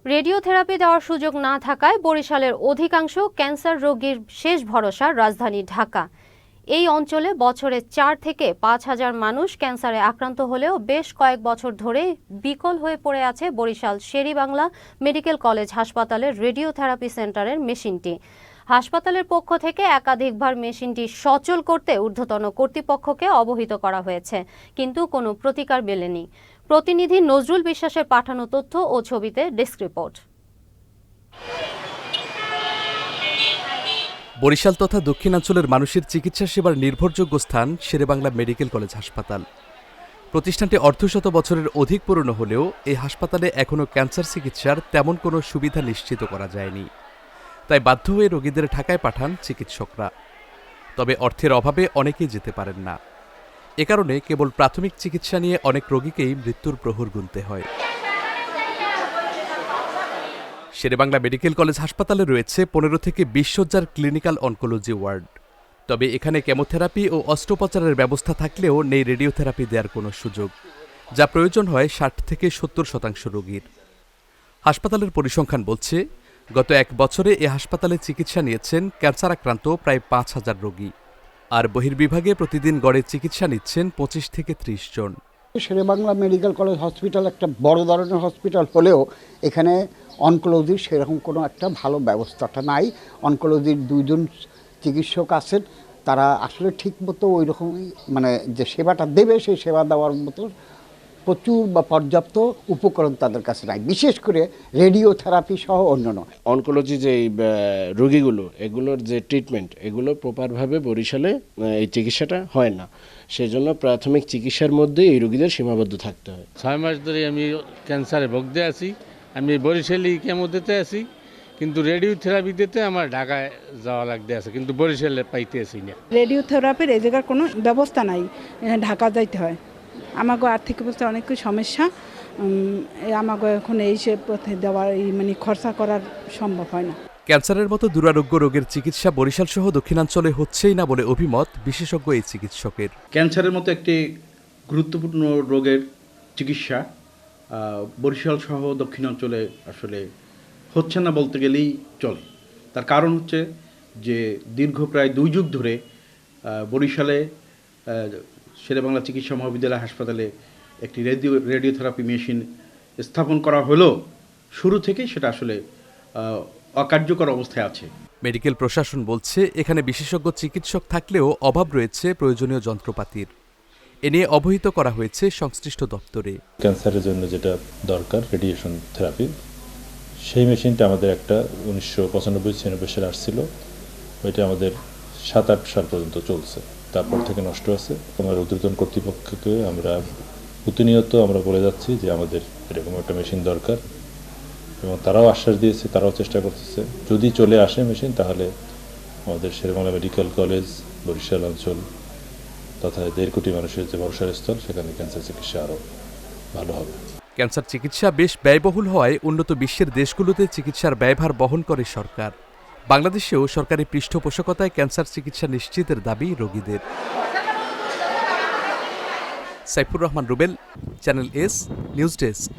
Radiotherapy দেওয়ার সুযোগ না থাকায় বরিশালের অধিকাংশ ক্যান্সার রোগীর শেষ ভরসা রাজধানী ঢাকা। এই অঞ্চলে বছরে 4 থেকে 5 হাজার মানুষ ক্যান্সারে আক্রান্ত হলেও বেশ কয়েক বছর ধরে বিকল হয়ে পড়ে আছে বরিশাল শেরেবাংলা মেডিকেল কলেজ হাসপাতালের রেডিওথেরাপি সেন্টারের মেশিনটি। হাসপাতালের পক্ষ থেকে একাধিকবার মেশিনটি সচল করতে ঊর্ধ্বতন কর্তৃপক্ষকে অবহিত করা হয়েছে, কিন্তু কোনো প্রতিকার মেলেনি। প্রতিনিধি নজরুল বিশ্বাসের পাঠানো তথ্য ও ছবিতে ডেস্ক রিপোর্ট। বরিশাল তথা দক্ষিণাঞ্চলের মানুষের চিকিৎসা সেবার নির্ভরযোগ্য স্থান শেরেবাংলা মেডিকেল কলেজ হাসপাতাল। প্রতিষ্ঠানটি অর্ধশত বছরের অধিক পুরনো হলেও এই হাসপাতালে এখনও ক্যান্সার চিকিৎসার তেমন কোনো সুবিধা নিশ্চিত করা যায়নি। তাই বাধ্য হয়ে রোগীদের ঢাকায় পাঠান চিকিৎসকরা। তবে অর্থের অভাবে অনেকেই যেতে পারেন না। এ কারণে কেবল প্রাথমিক চিকিৎসা নিয়ে অনেক রোগীকেই মৃত্যুর প্রহর গুনতে হয়। শেরেবাংলা মেডিকেল কলেজ হাসপাতালে রয়েছে 15 থেকে 20 শয্যার ক্লিনিক্যাল অনকোলজি ওয়ার্ড। তবে এখানে কেমোথেরাপি ও অস্ত্রোপচারের ব্যবস্থা থাকলেও নেই রেডিওথেরাপি দেওয়ার কোনো সুযোগ, যা প্রয়োজন হয় 60 থেকে 70% রোগীর। হাসপাতালের পরিসংখ্যান বলছে, গত 1 বছরে এ হাসপাতালে চিকিৎসা নিয়েছেন ক্যান্সার আক্রান্ত প্রায় 5,000 রোগী, আর বহির্বিভাগে প্রতিদিন গড়ে চিকিৎসা নিচ্ছেন 25 থেকে 30 জন। শেরেবাংলা মেডিকেল কলেজ হসপিটাল একটা বড় ধরনের হসপিটাল হলেও এখানে অনকোলজির সেরকম কোনো একটা ভালো ব্যবস্থাটা নাই। অনকোলজির 2 জন চিকিৎসক আছেন, তারা আসলে ঠিকমতো ওই রকমই যে সেবাটা দেবে সেই সেবা দেওয়ার মতো প্রচুর বা পর্যাপ্ত উপকরণ তাদের কাছে নাই, বিশেষ করে রেডিওথেরাপি সহ অন্যান্য অনকোলজি যে রোগীগুলো এগুলোর যে ট্রিটমেন্ট এগুলো প্রপারভাবে বরিশালে এই চিকিৎসাটা হয় না। সেজন্য প্রাথমিক চিকিৎসার মধ্যে এই রোগীদের সীমাবদ্ধ থাকতে হয়। 6 মাস ধরে আমি ক্যান্সারে ভুগতে আছি। আমি বরিশালে কেমো দিতে আছি, কিন্তু রেডিওথেরাপি দিতে আমার ঢাকায় যাওয়া লাগতে আছে, কিন্তু বরিশালে পাইতে আসি না। রেডিওথেরাপির এই জায়গার কোনো ব্যবস্থা নাই, ঢাকা যাইতে হয়। আমাকে আর্থিক অবস্থা অনেক সমস্যা, আমাকে এখন এই সে পথে দেওয়ার খরচা করার সম্ভব হয় না। ক্যান্সারের মতো দুরারোগ্য রোগের চিকিৎসা বরিশাল সহ দক্ষিণাঞ্চলে হচ্ছেই না বলে অভিমত বিশেষজ্ঞ এই চিকিৎসকের। ক্যান্সারের মতো একটি গুরুত্বপূর্ণ রোগের চিকিৎসা বরিশাল সহ দক্ষিণাঞ্চলে আসলে হচ্ছে না বলতে গেলেই চলে। তার কারণ হচ্ছে যে দীর্ঘ প্রায় 2 যুগ ধরে বরিশালে শেরেবাংলা চিকিৎসা মহাবিদ্যালয় হাসপাতালে একটি রেডিওথেরাপি মেশিন স্থাপন করা হলেও শুরু থেকেই সেটা আসলে অকার্যকর অবস্থায় আছে। মেডিকেল প্রশাসন বলছে, এখানে বিশেষজ্ঞ চিকিৎসক থাকলেও অভাব রয়েছে প্রয়োজনীয় যন্ত্রপাতির। এ নিয়ে অবহিত করা হয়েছে সংশ্লিষ্ট দপ্তরে। ক্যান্সারের জন্য যেটা দরকার রেডিয়েশন থেরাপি, সেই মেশিনটা আমাদের একটা 1995-96 সালে আসছিল। ওইটা আমাদের 7-8 সাল পর্যন্ত চলছে, তারপর থেকে নষ্ট আছে। আমার ঊর্ধ্বতন কর্তৃপক্ষকে আমরা প্রতিনিয়ত বলে যাচ্ছি যে আমাদের এরকম একটা মেশিন দরকার, এবং তারাও আশ্বাস দিয়েছে, তারাও চেষ্টা করতেছে। যদি চলে আসে মেশিন, তাহলে আমাদের শেরেবাংলা মেডিকেল কলেজ, বরিশাল অঞ্চল তথা 1.5 কোটি মানুষের যে ভরসার স্থল, সেখানে ক্যান্সার চিকিৎসা আরও ভালো হবে। ক্যান্সার চিকিৎসা বেশ ব্যয়বহুল হওয়ায় উন্নত বিশ্বের দেশগুলোতে চিকিৎসার ব্যয়ভার বহন করে সরকার। বাংলাদেশেও সরকারি পৃষ্ঠপোষকতায় ক্যান্সার চিকিৎসা নিশ্চিতের দাবি রোগীদের। Saifur Rahman Rubel, channel S news desk.